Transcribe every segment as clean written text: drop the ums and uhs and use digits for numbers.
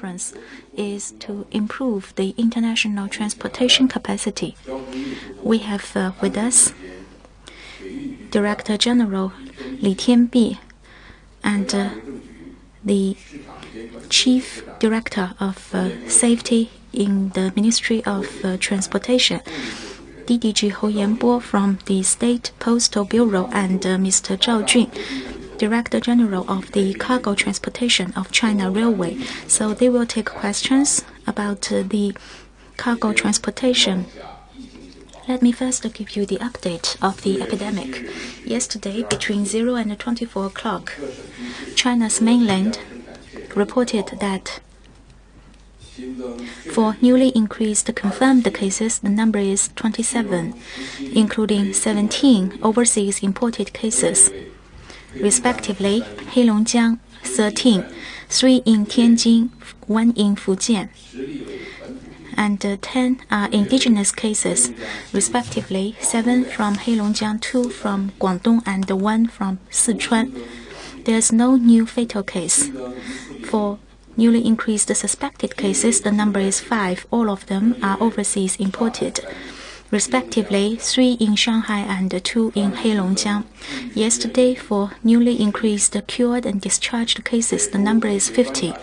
conference is to improve the international transportation capacity. We have with us Director General Li Tianbi and the Chief Director of Safety in the Ministry of Transportation, DDG Hou Yanbo from the State Postal Bureau, and Mr. Zhao Jun, Director General of the Cargo Transportation of China Railway. So they will take questions about the cargo transportation. Let me first give you the update of the epidemic. Yesterday, between 0 and 24 o'clock, China's mainland reported that for newly increased confirmed cases, the number is 27, including 17 overseas imported cases. Respectively, Heilongjiang 13, 3 in Tianjin, 1 in Fujian, and 10 are indigenous cases, respectively 7 from Heilongjiang, 2 from Guangdong, and 1 from Sichuan. There's no new fatal case. For newly increased suspected cases, the number is 5. All of them are overseas imported. Respectively, 3 in Shanghai and 2 in Heilongjiang. Yesterday, for newly increased cured and discharged cases, the number is 50.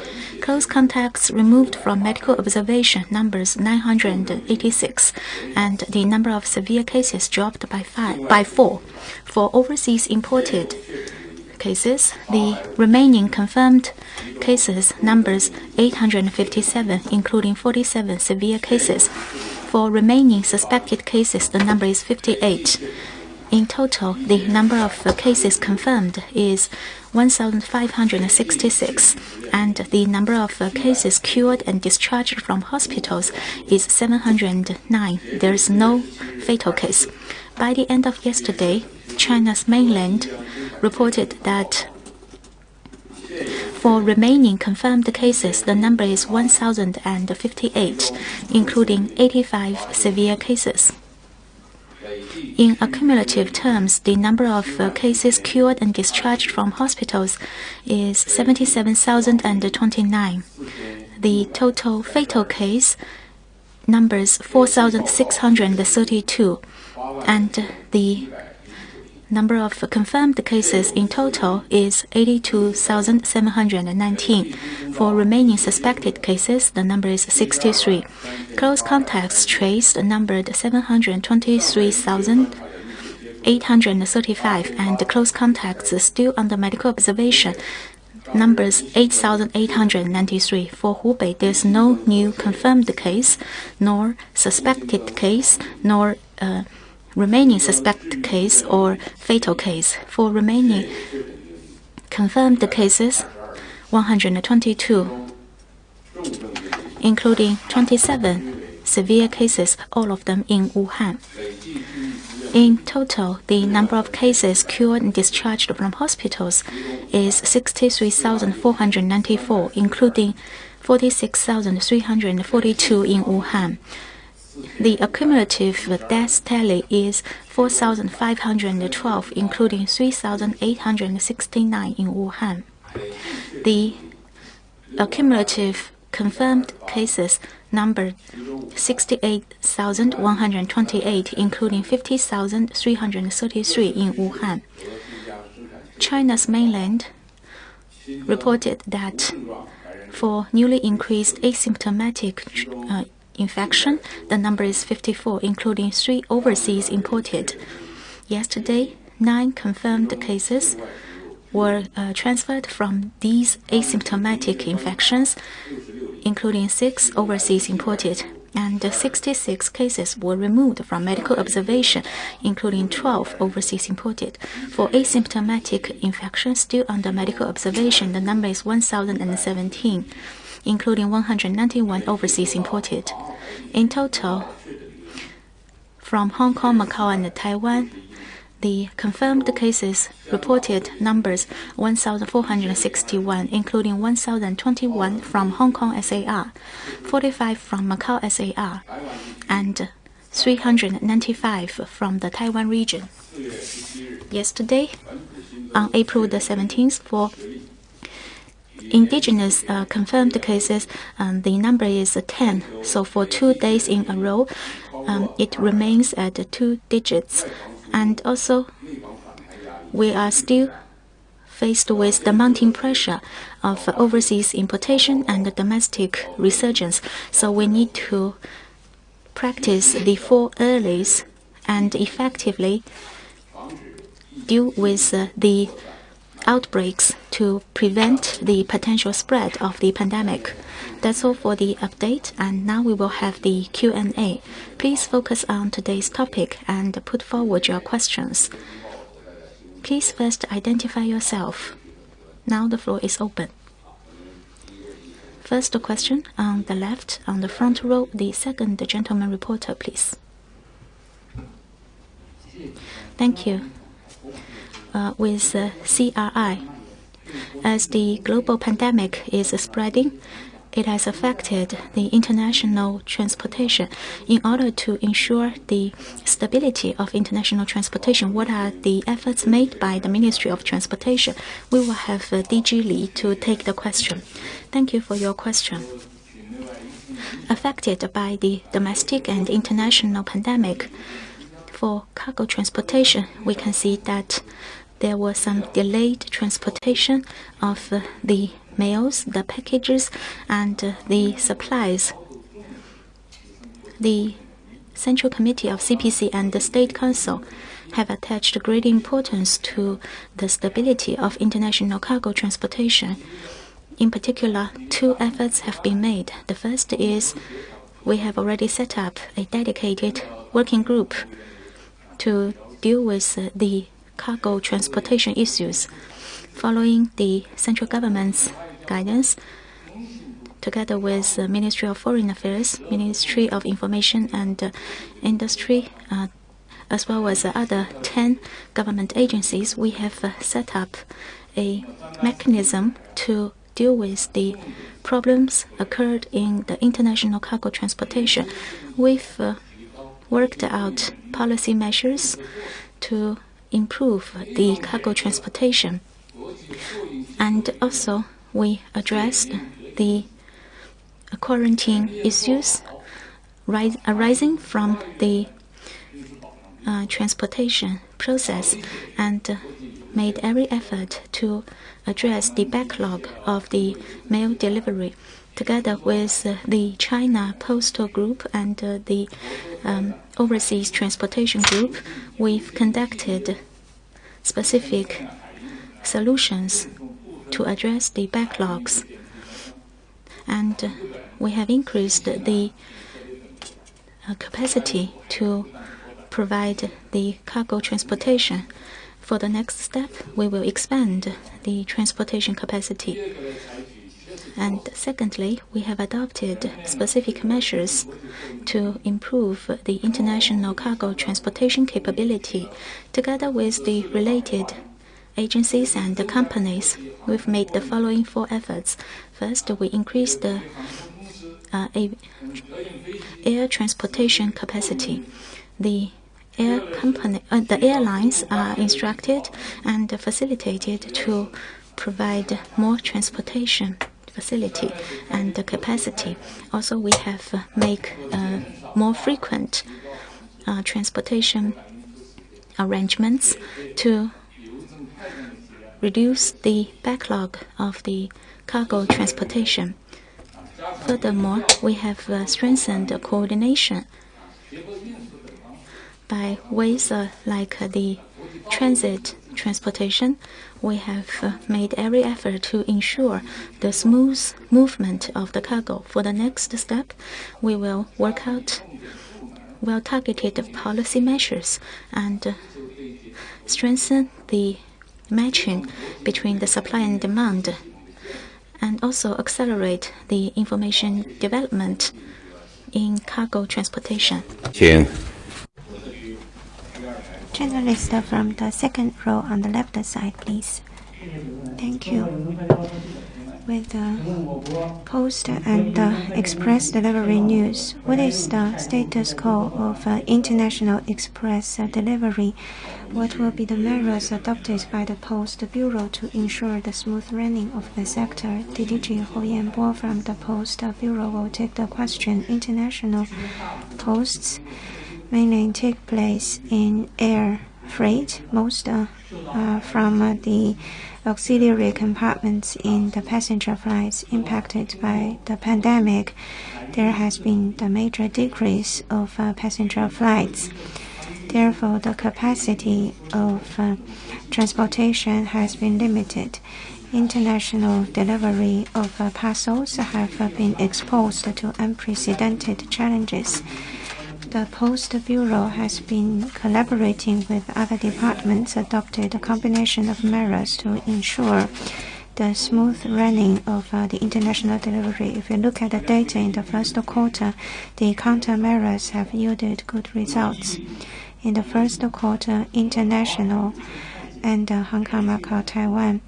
Close contacts removed from medical observation numbers 986, and the number of severe cases dropped by 4. For overseas imported cases, the remaining confirmed cases numbers 857, including 47 severe cases. For remaining suspected cases, the number is 58. In total, the number of cases confirmed is 1,566, and the number of cases cured and discharged from hospitals is 709. There is no fatal case. By the end of yesterday, China's mainland reported that for remaining confirmed cases, the number is 1,058, including 85 severe cases. In accumulative terms, the number of cases cured and discharged from hospitals is 77,029. The total fatal case numbers 4,632, and the number of confirmed cases in total is 82,719. For remaining suspected cases, the number is 63. Close contacts traced numbered 723,835, and close contacts still under medical observation numbers 8,893. For Hubei, there's no new confirmed case, nor suspected case, nor remaining suspect case or fatal case. For remaining confirmed cases, 122, including 27 severe cases, all of them in Wuhan. In total, the number of cases cured and discharged from hospitals is 63,494, including 46,342 in Wuhan. The accumulative death tally is 4,512, including 3,869 in Wuhan. The accumulative confirmed cases numbered 68,128, including 50,333 in Wuhan. China's mainland reported that for newly increased asymptomatic infection, the number is 54, including 3 overseas imported. Yesterday, 9 confirmed cases were transferred from these asymptomatic infections, including 6 overseas imported, and 66 cases were removed from medical observation, including 12 overseas imported. For asymptomatic infections still under medical observation, the number is 1,017. Including 191 overseas imported. In total, from Hong Kong, Macau, and Taiwan, the confirmed cases reported numbers 1,461, including 1,021 from Hong Kong SAR, 45 from Macau SAR, and 395 from the Taiwan region. Yesterday, on April the 17th, for indigenous confirmed cases, the number is 10. So for 2 days in a row, it remains at 2 digits. And also, we are still faced with the mounting pressure of overseas importation and domestic resurgence. So we need to practice the 4 earlies and effectively deal with the outbreaks to prevent the potential spread of the pandemic. That's all for the update, and now we will have the Q&A. Please focus on today's topic and put forward your questions. Please first identify yourself. Now the floor is open. First question on the left, on the front row, the second gentleman reporter, please. Thank you. With CRI, as the global pandemic is spreading, it has affected the international transportation. In order to ensure the stability of international transportation, what are the efforts made by the Ministry of Transportation? We will have DG Li to take the question. Thank you for your question. Affected by the domestic and international pandemic, for cargo transportation, we can see that there was some delayed transportation of the mails, the packages, and the supplies. The Central Committee of CPC and the State Council have attached great importance to the stability of international cargo transportation. In particular, 2 efforts have been made. The first is we have already set up a dedicated working group to deal with the cargo transportation issues. Following the central government's guidance, together with the Ministry of Foreign Affairs, Ministry of Information and Industry, as well as other 10 government agencies, we have set up a mechanism to deal with the problems occurred in the international cargo transportation. We've worked out policy measures to improve the cargo transportation. And also, we addressed the quarantine issues arising from the transportation process and made every effort to address the backlog of the mail delivery. Together with the China Postal Group and the Overseas Transportation Group, we've conducted specific solutions to address the backlogs. And we have increased the capacity to provide the cargo transportation. For the next step, we will expand the transportation capacity. And secondly, we have adopted specific measures to improve the international cargo transportation capability. Together with the related agencies and the companies, we've made the following 4 efforts. First, we increased the air transportation capacity. The airlines are instructed and facilitated to provide more transportation facility and capacity. Also, we have made more frequent transportation arrangements to reduce the backlog of the cargo transportation. Furthermore, we have strengthened the coordination by ways like the transit transportation. We have made every effort to ensure the smooth movement of the cargo. For the next step, we will work out well-targeted policy measures and strengthen the matching between the supply and demand, and also accelerate the information development in cargo transportation. Journalist from the second row on the left side, please. Thank you. with post and express delivery news. What is the status quo of international express delivery? What will be the measures adopted by the Post Bureau to ensure the smooth running of the sector? DDG Hou Yanbo from the Post Bureau will take the question. International posts mainly take place in air freight, most from the auxiliary compartments in the passenger flights impacted by the pandemic. There has been the major decrease of passenger flights. Therefore, the capacity of transportation has been limited. International delivery of parcels have been exposed to unprecedented challenges. The Post Bureau has been collaborating with other departments, adopted a combination of measures to ensure the smooth running of the international delivery. If you look at the data in the first quarter, the countermeasures have yielded good results. In the first quarter, international and Hong Kong, Macau, Taiwan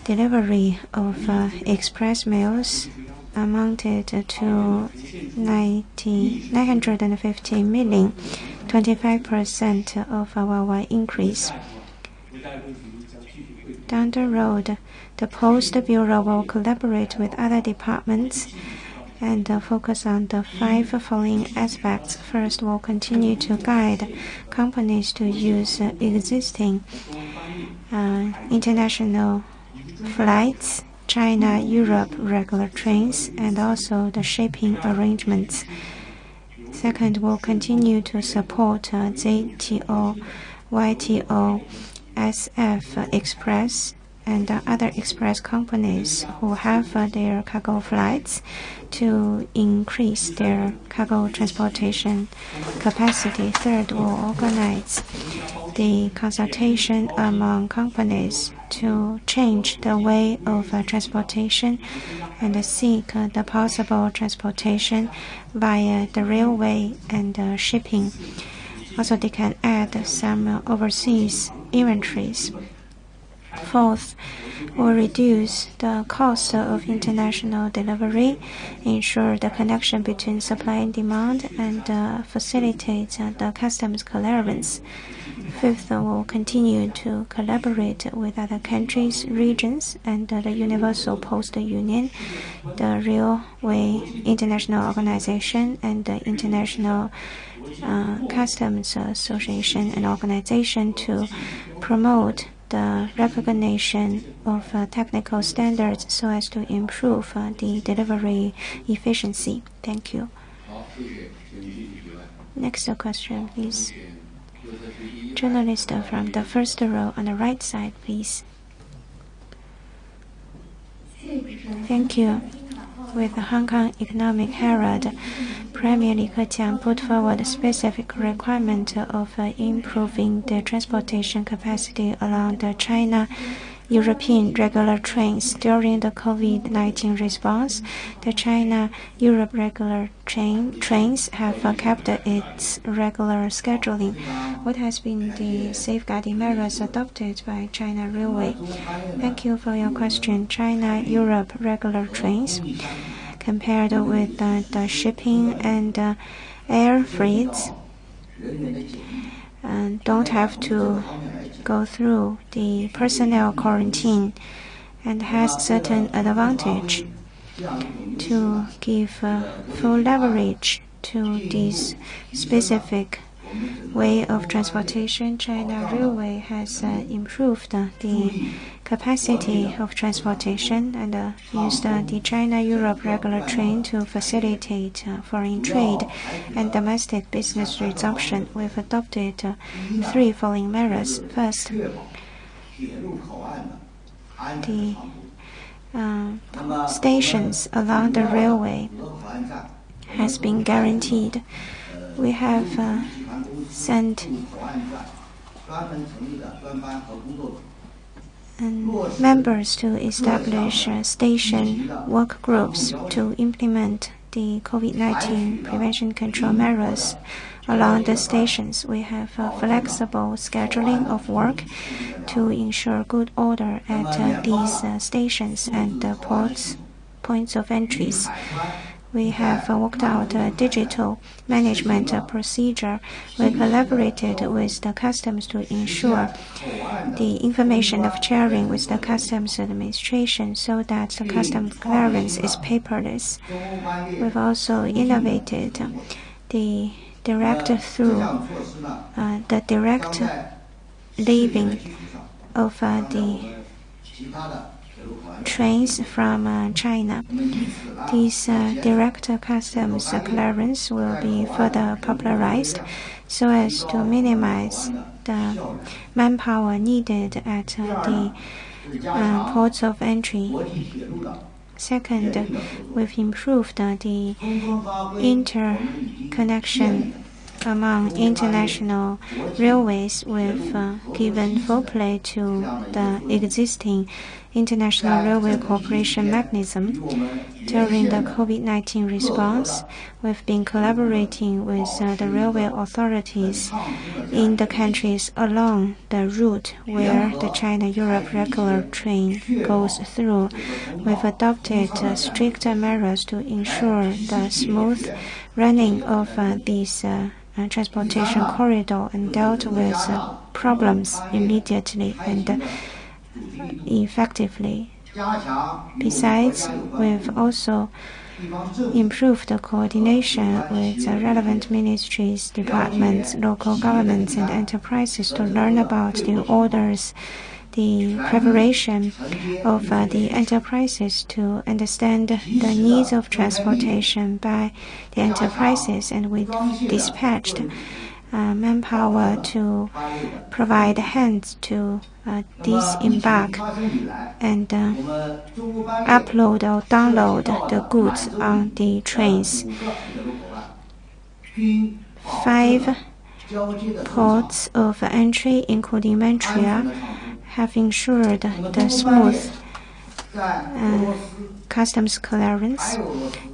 delivery of express mails amounted to 950 million, 25% of our increase. Down the road, the Post Bureau will collaborate with other departments and focus on the 5 following aspects. First, we'll continue to guide companies to use existing international flights, China-Europe regular trains, and also the shipping arrangements. Second, we'll continue to support ZTO, YTO, SF Express, and other express companies who have their cargo flights to increase their cargo transportation capacity. Third, we'll organize the consultation among companies to change the way of transportation and seek the possible transportation via the railway and shipping. Also, they can add some overseas inventories. Fourth, will reduce the cost of international delivery, ensure the connection between supply and demand, and facilitate the customs clearance. Fifth, will continue to collaborate with other countries, regions, and the Universal Postal Union, the Railway International Organization, and the International Customs Association and Organization to promote the recognition of technical standards so as to improve the delivery efficiency. Thank you. Next question, please. Journalist from the first row on the right side, please. Thank you. With the Hong Kong Economic Herald, Premier Li Keqiang put forward a specific requirement of improving the transportation capacity along the China-European regular trains. During the COVID-19 response, the China-Europe regular trains have kept its regular scheduling. What has been the safeguarding measures adopted by China Railway? Thank you for your question. China-Europe regular trains, compared with the shipping and air freights, don't have to go through the personnel quarantine and has certain advantage to give full leverage to this specific way of transportation. China Railway has improved the capacity of transportation and used the China-Europe regular train to facilitate foreign trade and domestic business resumption. We've adopted 3 following measures. First, the stations along the railway has been guaranteed. We have sent members to establish station work groups to implement the COVID-19 prevention control measures along the stations. We have flexible scheduling of work to ensure good order at these stations and points of entries. We have worked out a digital management procedure. We collaborated with the customs to ensure the information of sharing with the customs administration so that the customs clearance is paperless. We've also innovated the direct leaving of the trains from China. These direct customs clearance will be further popularized so as to minimize the manpower needed at the ports of entry. Second, we've improved the interconnection among international railways. We've given full play to the existing International Railway Cooperation Mechanism. During the COVID-19 response, we've been collaborating with the railway authorities in the countries along the route where the China-Europe regular train goes through. We've adopted strict measures to ensure the smooth running of these transportation corridor and dealt with problems immediately and effectively. Besides, we've also improved the coordination with relevant ministries, departments, local governments, and enterprises to learn about the orders, the preparation of the enterprises to understand the needs of transportation by the enterprises, and we dispatched manpower to provide hands to disembark and upload or download the goods on the trains. 5 ports of entry, including Montreal, have ensured the smooth customs clearance.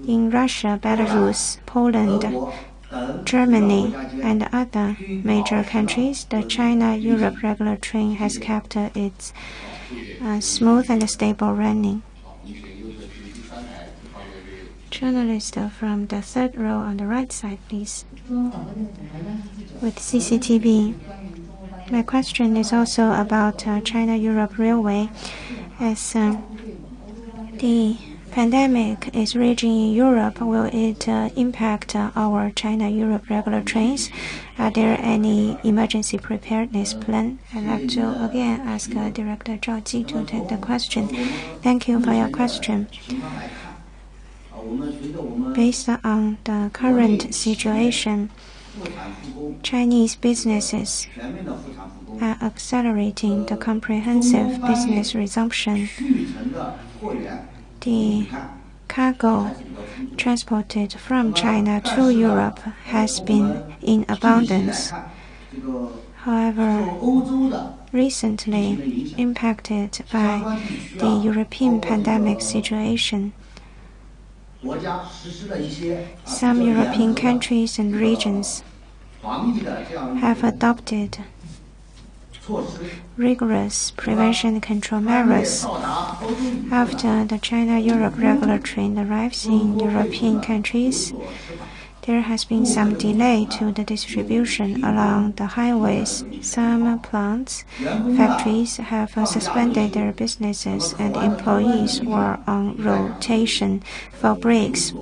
In Russia, Belarus, Poland, Germany, and other major countries, the China-Europe regular train has kept its smooth and stable running. Journalist from the third row on the right side, please. With CCTV. My question is also about China-Europe Railway. As the pandemic is raging in Europe, will it impact our China-Europe regular trains? Are there any emergency preparedness plan? I'd like to again ask Director Zhao Ji to take the question. Thank you for your question. Based on the current situation, Chinese businesses are accelerating the comprehensive business resumption. The cargo transported from China to Europe has been in abundance. However, recently impacted by the European pandemic situation, some European countries and regions have adopted rigorous prevention control measures. After the China-Europe regular train arrives in European countries, there has been some delay to the distribution along the highways. Some plants, factories have suspended their businesses and employees were on rotation for breaks.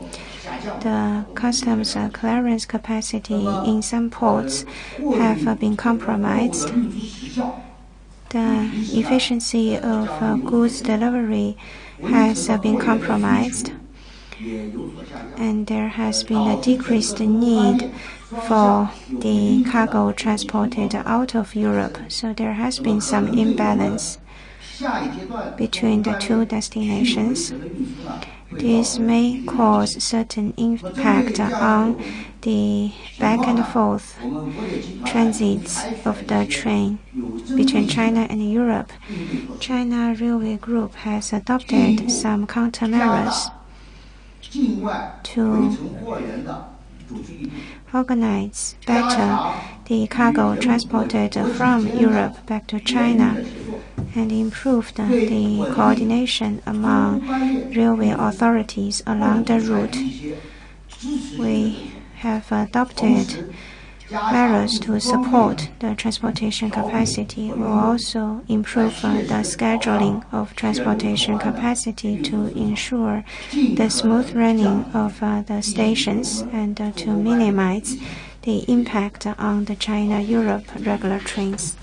The customs clearance capacity in some ports have been compromised. The efficiency of goods delivery has been compromised, and there has been a decreased need for the cargo transported out of Europe. So there has been some imbalance between the two destinations. This may cause certain impact on the back and forth transits of the train between China and Europe. China Railway Group has adopted some countermeasures. to organize better the cargo transported from Europe back to China and improved the coordination among railway authorities along the route. We have adopted measures to support the transportation capacity. We will also improve the scheduling of transportation capacity to ensure the smooth running of the stations and to minimize the impact on the China-Europe regular trains.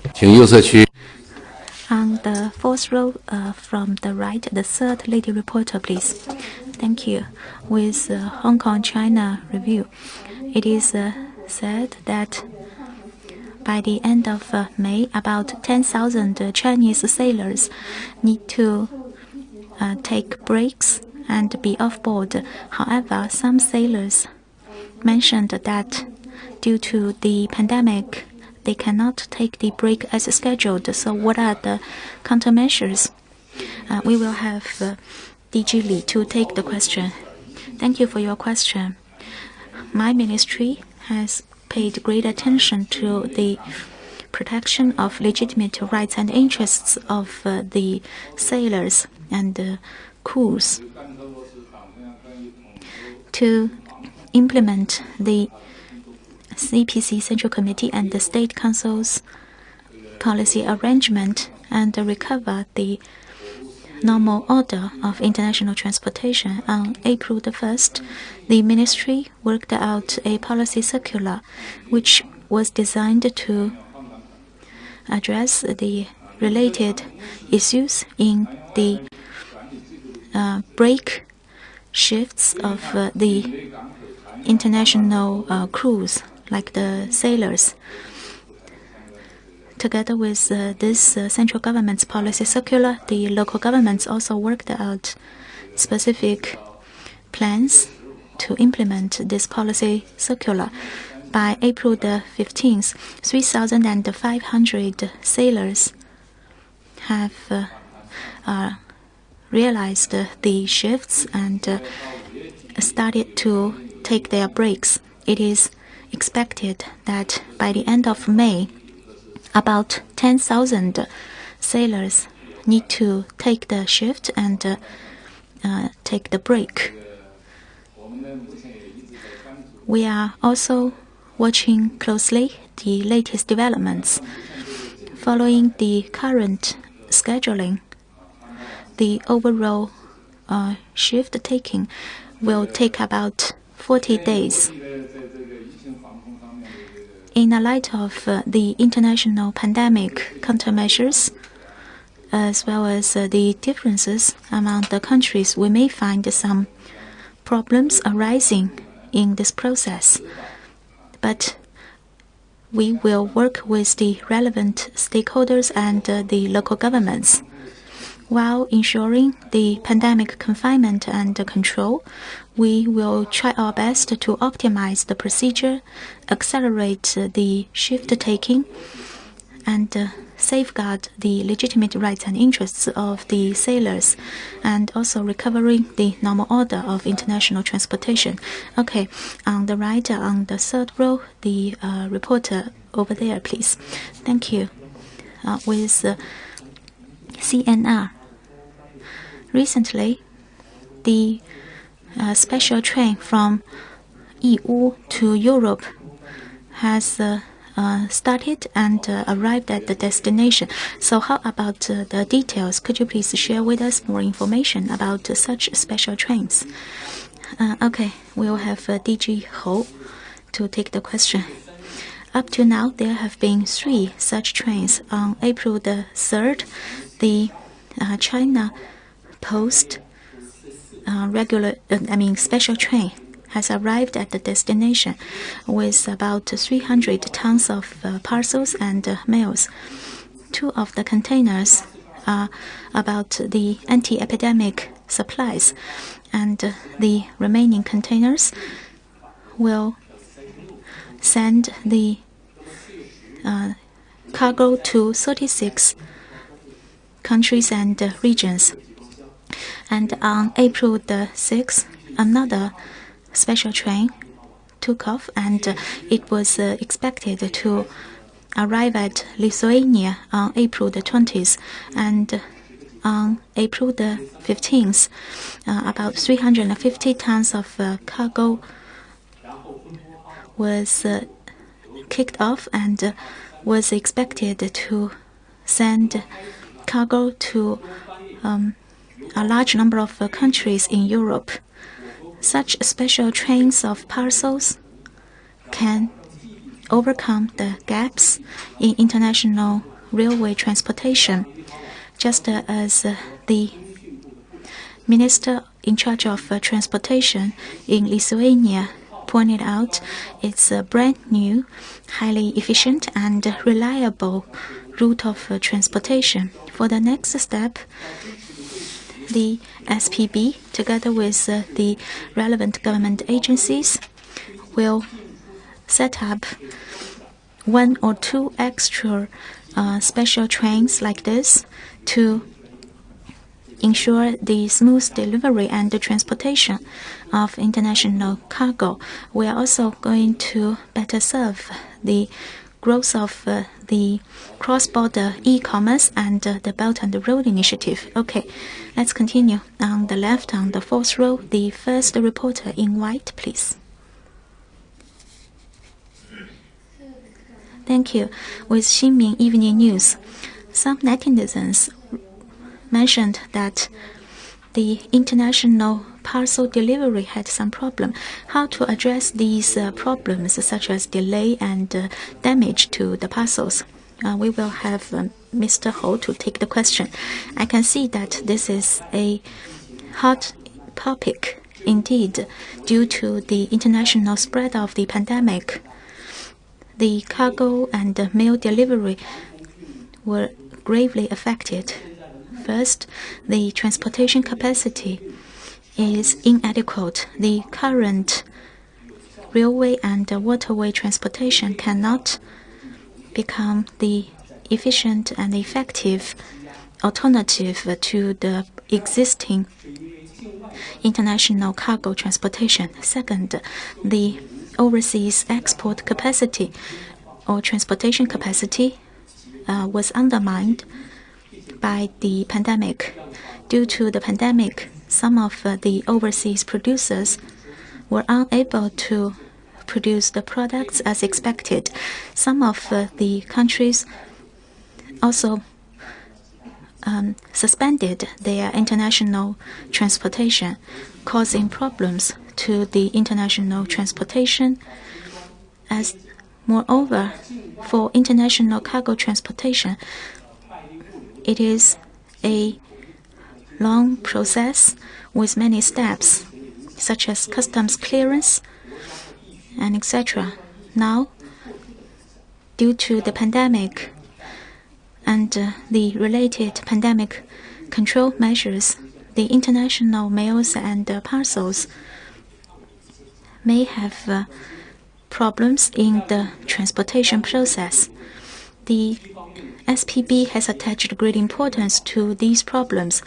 On the fourth row from the right, the third lady reporter, please. Thank you. With Hong Kong-China review, it is said that by the end of May, about 10,000 Chinese sailors need to take breaks and be off board. However, some sailors mentioned that due to the pandemic, they cannot take the break as scheduled. So what are the countermeasures? We will have DG Li to take the question. Thank you for your question. My ministry has paid great attention to the protection of legitimate rights and interests of the sailors and crews to implement the CPC Central Committee and the State Council's policy arrangement and recover the normal order of international transportation. On April the 1st, the ministry worked out a policy circular which was designed to address the related issues in the break shifts of the international crews, like the sailors. Together with this central government's policy circular, the local governments also worked out specific plans to implement this policy circular. By April the 15th, 3,500 sailors have realized the shifts and started to take their breaks. It is expected that by the end of May, about 10,000 sailors need to take the shift and take the break. We are also watching closely the latest developments. Following the current scheduling, the overall shift taking will take about 40 days. In the light of the international pandemic countermeasures, as well as the differences among the countries, we may find some problems arising in this process. But we will work with the relevant stakeholders and the local governments. While ensuring the pandemic confinement and control, we will try our best to optimize the procedure, accelerate the shift taking, and safeguard the legitimate rights and interests of the sailors, and also recovering the normal order of international transportation. Okay, on the right, on the third row, the reporter over there, please. Thank you. With CNR. Recently, the special train from Yiwu to Europe has started and arrived at the destination. So how about the details? Could you please share with us more information about such special trains? Okay, we'll have DG Hou to take the question. Up to now, there have been 3 such trains. On April the 3rd, the China Post special train has arrived at the destination with about 300 tons of parcels and mails. 2 of the containers are about the anti-epidemic supplies, and the remaining containers will send the cargo to 36 countries and regions. And on April the 6th, another special train took off, and it was expected to arrive at Lithuania on April the 20th, and on April the 15th, about 350 tons of cargo was kicked off and was expected to send cargo to a large number of countries in Europe. Such special trains of parcels can overcome the gaps in international railway transportation, just as the minister in charge of transportation in Lithuania pointed out. It's a brand new, highly efficient and reliable route of transportation. For the next step, the SPB, together with the relevant government agencies, will set up 1 or 2 extra special trains like this to ensure the smooth delivery and the transportation of international cargo. We are also going to better serve the growth of the cross-border e-commerce and the Belt and Road Initiative. Okay, let's continue. On the left, on the 4th row, the first reporter in white, please. Thank you. With Xinmin Evening News, some netizens mentioned that the international parcel delivery had some problem. How to address these problems, such as delay and damage to the parcels? We will have Mr. Hou to take the question. I can see that this is a hot topic indeed. Due to the international spread of the pandemic, the cargo and mail delivery were gravely affected. First, the transportation capacity is inadequate. The current railway and waterway transportation cannot become the efficient and effective alternative to the existing international cargo transportation. Second, the overseas export capacity or transportation capacity was undermined by the pandemic. Due to the pandemic, some of the overseas producers were unable to produce the products as expected. Some of the countries also suspended their international transportation, causing problems to the international transportation. As moreover, for international cargo transportation, it is a long process with many steps, such as customs clearance and etc. Now, due to the pandemic and the related pandemic control measures, the international mails and parcels may have problems in the transportation process. The SPB has attached great importance to these problems.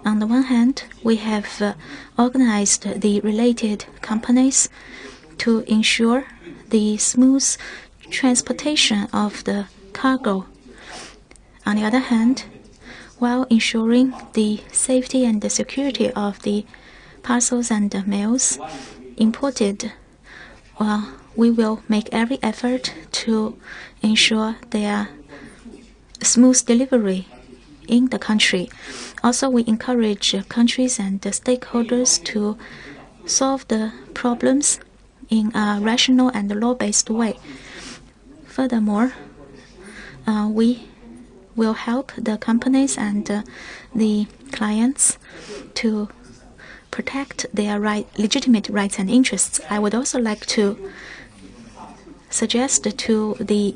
On the one hand, we have organized the related companies to ensure the smooth transportation of the cargo. On the other hand, while ensuring the safety and the security of the parcels and the mails imported, we will make every effort to ensure their smooth delivery in the country. Also, we encourage countries and the stakeholders to solve the problems in a rational and law-based way. Furthermore, we will help the companies and the clients to protect their legitimate rights and interests. I would also like to suggest to the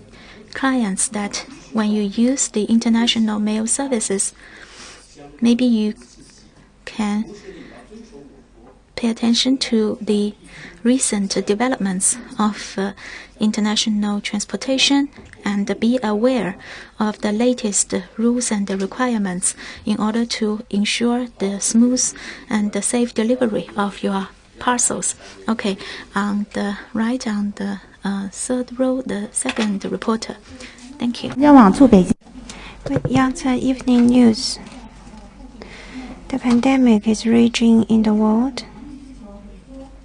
clients that when you use the international mail services, maybe you can pay attention to the recent developments of international transportation and be aware of the latest rules and requirements in order to ensure the smooth and the safe delivery of your parcels. Okay, on the right, on the third row, the second reporter. Thank you. With Yangtze Evening News, the pandemic is raging in the world.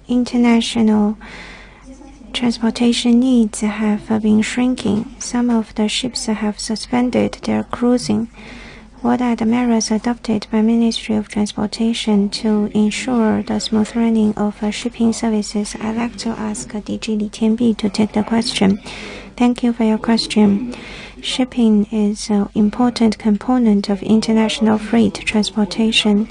International transportation needs have been shrinking. Some of the ships have suspended their cruising. What are the measures adopted by Ministry of Transportation to ensure the smooth running of shipping services? I'd like to ask DG Li Tianbi to take the question. Thank you for your question. Shipping is an important component of international freight transportation.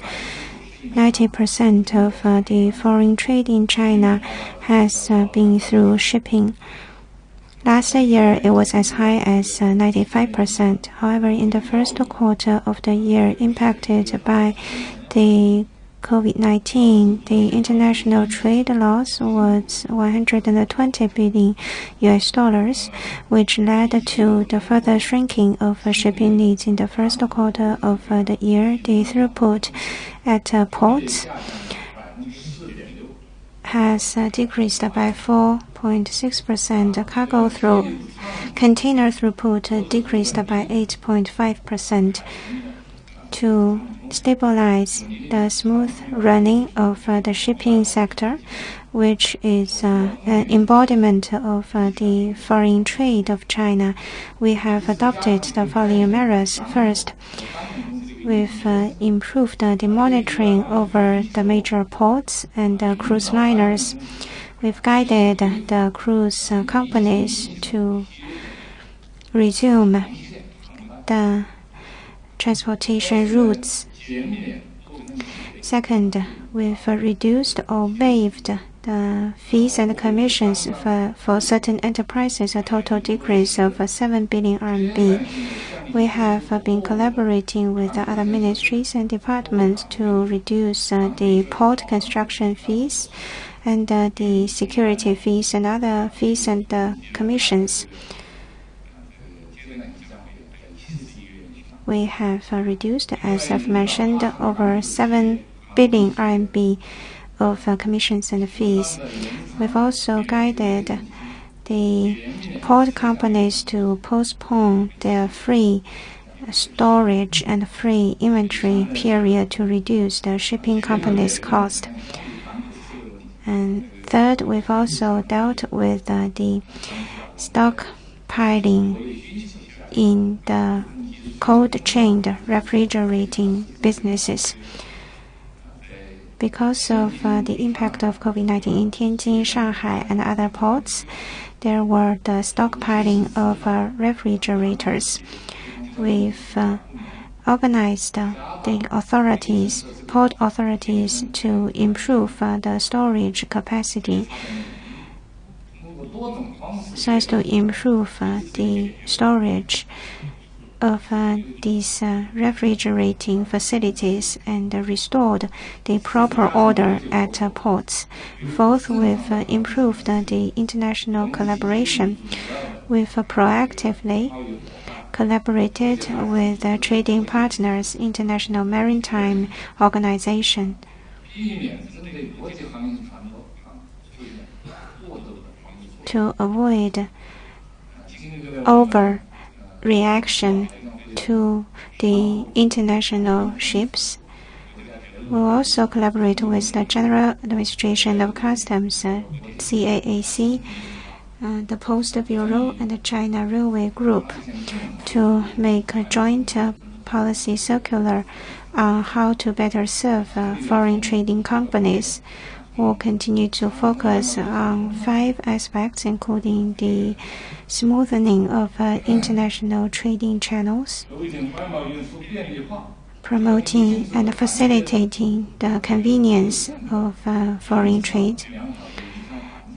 90% of the foreign trade in China has been through shipping. Last year, it was as high as 95%. However, in the first quarter of the year, impacted by the COVID-19, the international trade loss was $120 billion, which led to the further shrinking of shipping needs in the first quarter of the year. The throughput at ports has decreased by 4.6%. Container throughput decreased by 8.5%. To stabilize the smooth running of the shipping sector, which is an embodiment of the foreign trade of China, we have adopted the following measures. First, we've improved the monitoring over the major ports and cruise liners. We've guided the cruise companies to resume the transportation routes. Second, we've reduced or waived the fees and commissions for certain enterprises, a total decrease of 7 billion RMB. We have been collaborating with other ministries and departments to reduce the port construction fees and the security fees and other fees and commissions. We have reduced, as I've mentioned, over 7 billion RMB of commissions and fees. We've also guided the port companies to postpone their free storage and free inventory period to reduce the shipping companies' cost. And third, we've also dealt with the stockpiling in the cold-chained refrigerating businesses. Because of the impact of COVID-19 in Tianjin, Shanghai, and other ports, there were the stockpiling of refrigerators. We've organized the authorities, port authorities, to improve the storage capacity so as to improve the storage of these refrigerating facilities and restored the proper order at ports. Fourth, we've improved the international collaboration. We've proactively collaborated with trading partners, International Maritime Organization, to avoid overreaction to the international ships. We'll also collaborate with the General Administration of Customs, CAAC, the Post Bureau, and the China Railway Group to make a joint policy circular on how to better serve foreign trading companies. We'll continue to focus on 5 aspects, including the smoothening of international trading channels, promoting and facilitating the convenience of foreign trade,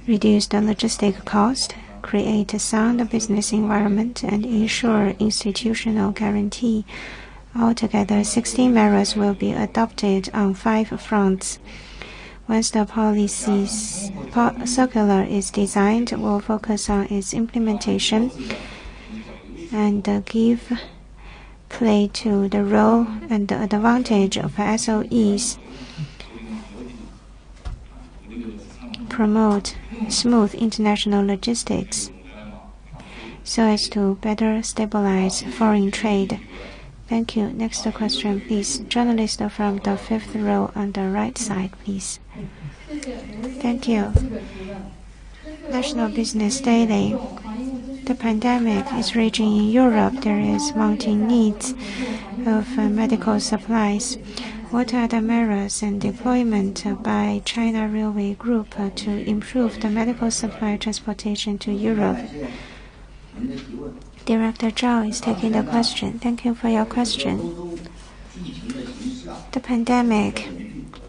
reduce the logistic cost, create a sound business environment, and ensure institutional guarantee. Altogether, 16 measures will be adopted on 5 fronts. Once the policy circular is designed, we'll focus on its implementation and give play to the role and the advantage of SOEs promote smooth international logistics so as to better stabilize foreign trade. Thank you. Next question, please. Journalist from the fifth row on the right side, please. Thank you. National Business Daily. The pandemic is raging in Europe. There is mounting needs of medical supplies. What are the measures and deployment by China Railway Group to improve the medical supply transportation to Europe? Director Zhao is taking the question. Thank you for your question. The pandemic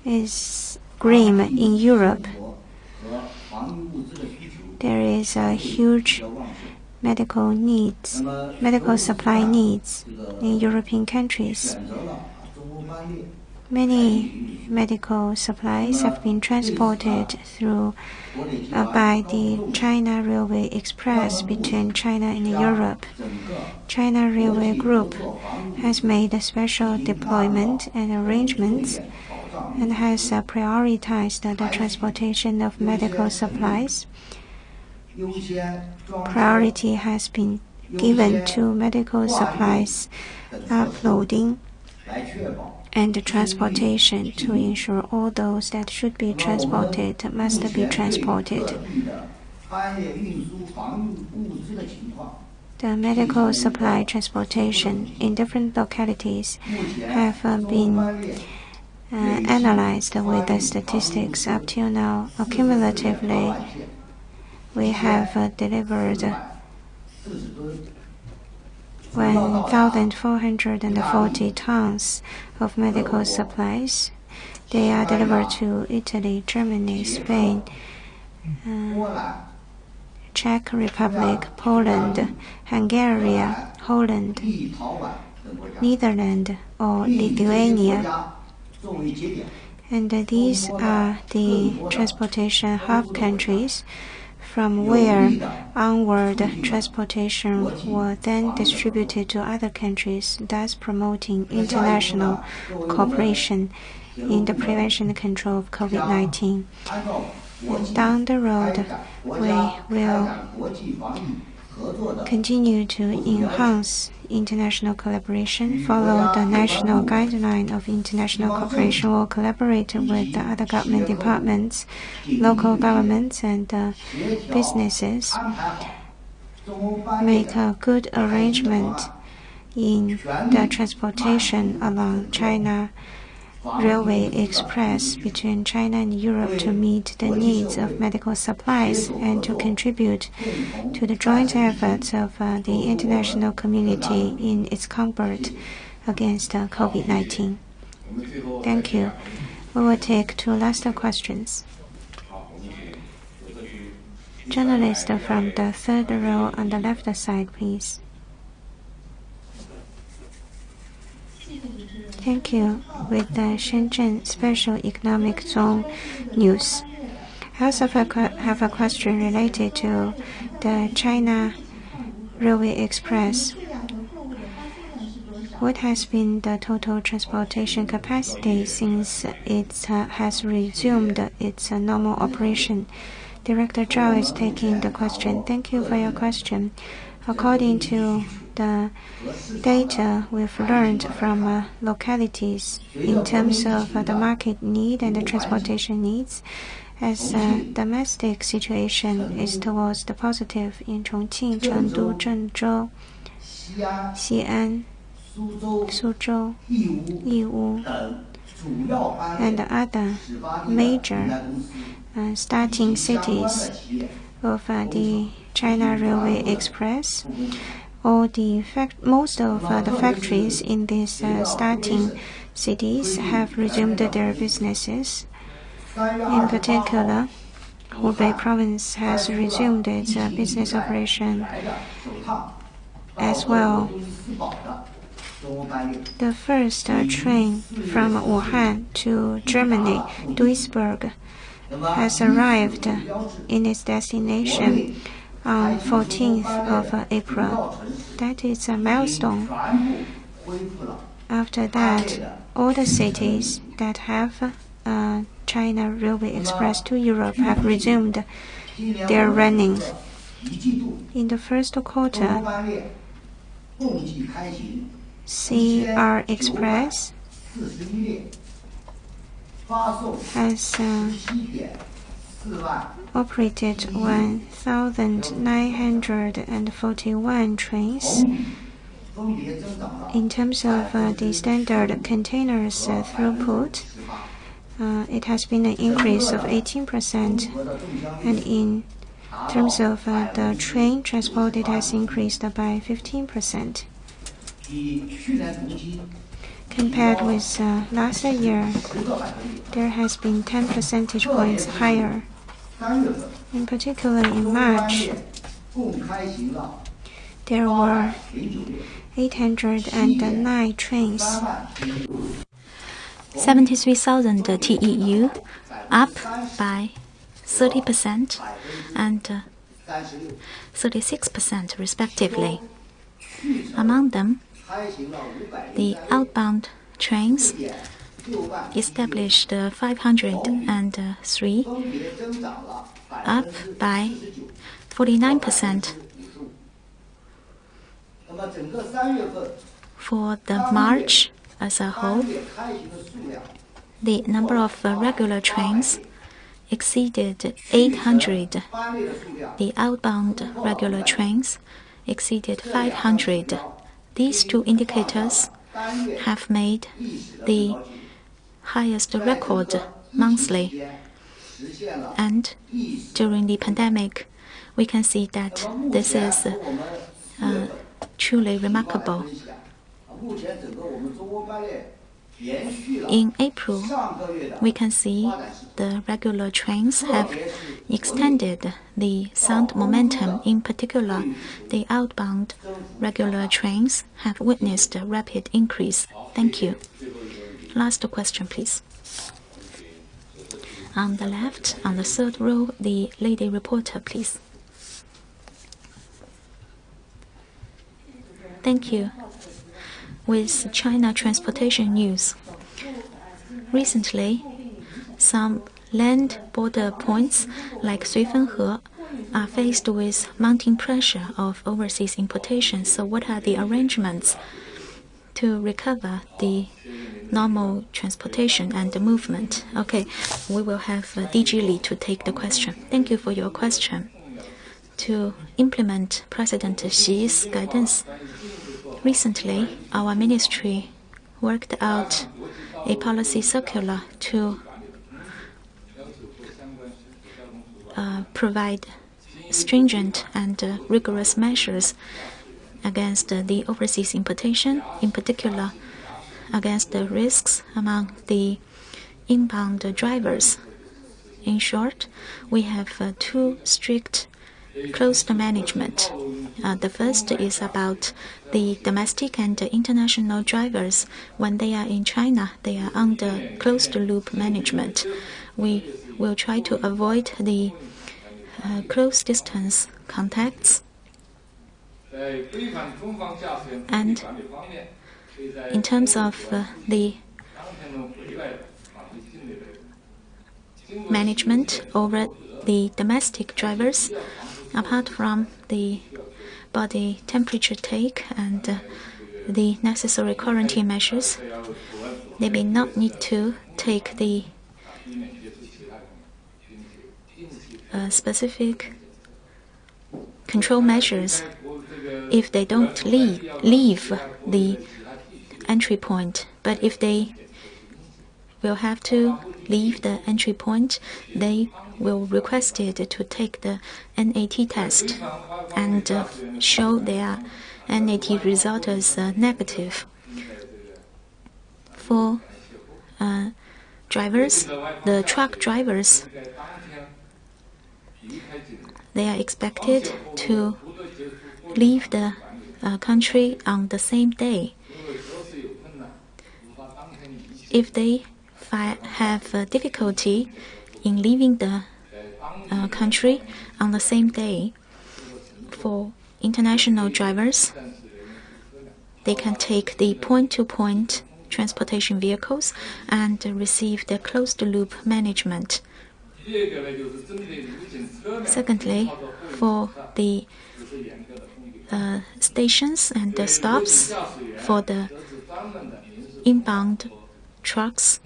is grim in Europe. There is a huge medical supply needs in European countries. Many medical supplies have been transported through by the China Railway Express between China and Europe. China Railway Group has made a special deployment and arrangements and has prioritized the transportation of medical supplies. Priority has been given to medical supplies uploading and transportation to ensure all those that should be transported must be transported. The medical supply transportation in different localities have been analyzed with the statistics. Up till now, accumulatively, we have delivered 1,440 tons of medical supplies. They are delivered to Italy, Germany, Spain, Czech Republic, Poland, Hungary, Holland, Netherlands, or Lithuania. And these are the transportation hub countries from where onward transportation will then distributed to other countries, thus promoting international cooperation in the prevention and control of COVID-19. Down the road, we will continue to enhance international collaboration, follow the national guideline of international cooperation, or collaborate with the other government departments, local governments, and businesses, make a good arrangement in the transportation along China Railway Express between China and Europe to meet the needs of medical supplies and to contribute to the joint efforts of the international community in its combat against COVID-19. Thank you. We will take two last questions. Journalist from the third row on the left side, please. Thank you. With the Shenzhen Special Economic Zone news, I also have a question related to the China Railway Express. What has been the total transportation capacity since it has resumed its normal operation? Director Zhao is taking the question. Thank you for your question. According to the data we've learned from localities in terms of the market need and the transportation needs, as domestic situation is towards the positive in Chongqing, Chengdu, Zhengzhou, Xi'an, Suzhou, Yiwu, and other major starting cities of the China Railway Express. Most of the factories in these starting cities have resumed their businesses. In particular, Hubei province has resumed its business operation as well. The first train from Wuhan to Germany, Duisburg, has arrived in its destination on 14th of April. That is a milestone. After that, all the cities that have China Railway Express to Europe have resumed their running. In the first quarter, CR Express has operated 1,941 trains. In terms of the standard containers throughput, it has been an increase of 18%, and in terms of the train transport, it has increased by 15%. Compared with last year, there has been 10 percentage points higher. In particular, in March, there were 809 trains. 73,000 TEU, up by 30% and 36% respectively. Among them, the outbound trains established 503, up by 49%. For the March as a whole, the number of regular trains exceeded 800. The outbound regular trains exceeded 500. These two indicators have made the highest record monthly. And during the pandemic, we can see that this is truly remarkable. In April, we can see the regular trains have extended the sound momentum. In particular, the outbound regular trains have witnessed a rapid increase. Thank you. Last question, please. On the left, on the third row, the lady reporter, please. Thank you. With China transportation news. Recently, some land border points like Suifenhe are faced with mounting pressure of overseas importation. So what are the arrangements to recover the normal transportation and the movement? Okay, we will have DG Li to take the question. Thank you for your question. To implement President Xi's guidance, recently, our ministry worked out a policy circular to provide stringent and rigorous measures against the overseas importation, in particular against the risks among the inbound drivers. In short, we have two strict closed management. The first is about the domestic and international drivers. When they are in China, they are under closed-loop management. We will try to avoid the close-distance contacts. And in terms of the management over the domestic drivers, apart from the body temperature take and the necessary quarantine measures, they may not need to take the specific control measures if they don't leave the entry point. But if they will have to leave the entry point, they will request it to take the NAT test and show their NAT result as negative. For drivers, the truck drivers, they are expected to leave the country on the same day. If they have difficulty in leaving the country on the same day, for international drivers, they can take the point-to-point transportation vehicles and receive the closed-loop management. Secondly, for the stations and the stops for the inbound trucks,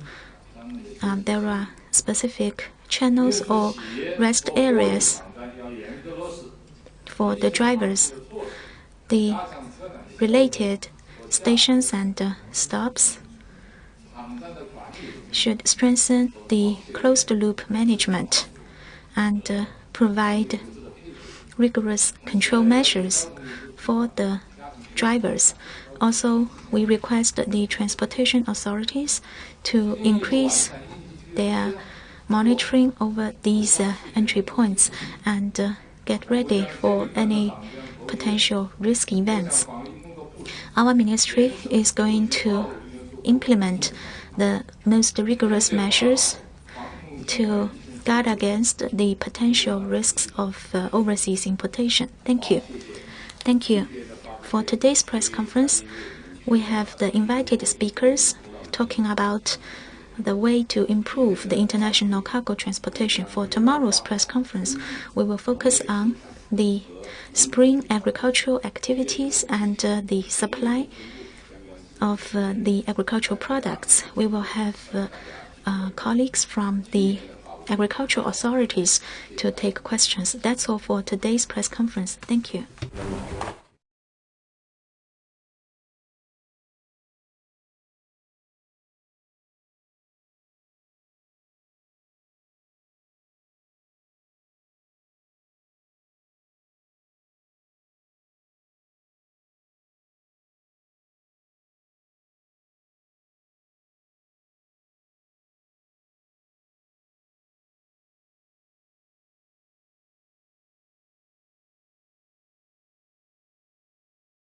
there are specific channels or rest areas for the drivers. The related stations and stops should strengthen the closed-loop management and provide rigorous control measures for the drivers. Also, we request the transportation authorities to increase their monitoring over these entry points and get ready for any potential risk events. Our ministry is going to implement the most rigorous measures to guard against the potential risks of overseas importation. Thank you. Thank you. For today's press conference, we have the invited speakers talking about the way to improve the international cargo transportation. For tomorrow's press conference, we will focus on the spring agricultural activities and the supply of the agricultural products. We will have colleagues from the agricultural authorities to take questions. That's all for today's press conference. Thank you.